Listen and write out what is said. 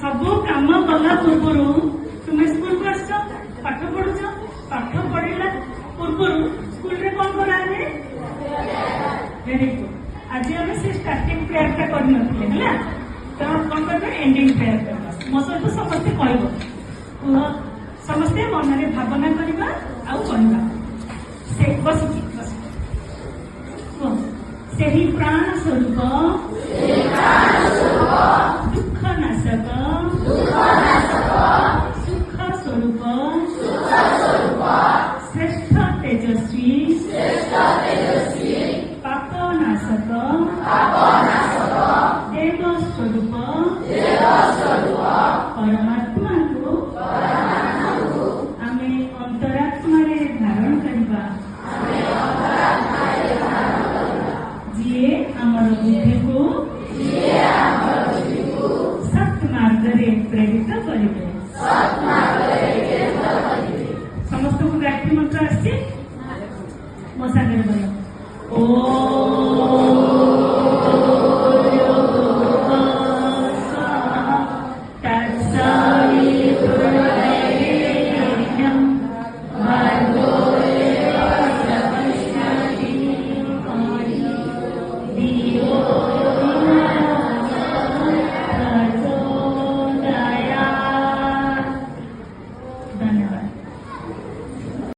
ସବୁ କାମ କଲା ପୂର୍ବରୁ ତୁମେ ସ୍କୁଲକୁ ଆସ, ପାଠ ପଢୁଛ, ପାଠ ପଢିଲା ପୂର୍ବରୁ ସ୍କୁଲରେ କଣ କରାଯାଏ? Very good. ଆଜି ଆମେ ସେ ଷ୍ଟାର୍ଟିଂ ପ୍ରେୟାରଟା କରିନଥିଲେ ହେଲା, ତ କଣ କରିବେ? ଏଣ୍ଡିଂ ପ୍ରେୟାର କରିବା। ମୋ ସହିତ ସମସ୍ତେ କହିବ, କୁହ ସମସ୍ତେ ମନରେ ଭାବନା କରିବା ଆଉ କହିବା। ସେ ବସିକି କୁହ, ସେହି ପ୍ରାଣ ସ୍ୱରୂପ ଦୁଃଖ ନାଶକ ସୁଖ ସ୍ୱରୂପ ଶ୍ରେଷ୍ଠ ତେଜସ୍ୱୀ ପାପ ନାଶକ ଦେବ ସ୍ୱରୂପ ପରମାତ୍ମାକୁ ଆମେ ଅନ୍ତରାତ୍ମାରେ ଧାରଣ କରିବା, ଯିଏ ଆମର ବୁଦ୍ଧିକୁ ସତ୍ ମାର୍ଗରେ ପ୍ରେରିତ କରିବେ। ସମସ୍ତଙ୍କୁ ଗାୟତ୍ରୀ ମନ୍ତ୍ର ଆସିଛି? ମୋ ସାଙ୍ଗରେ କହିବ, ଓ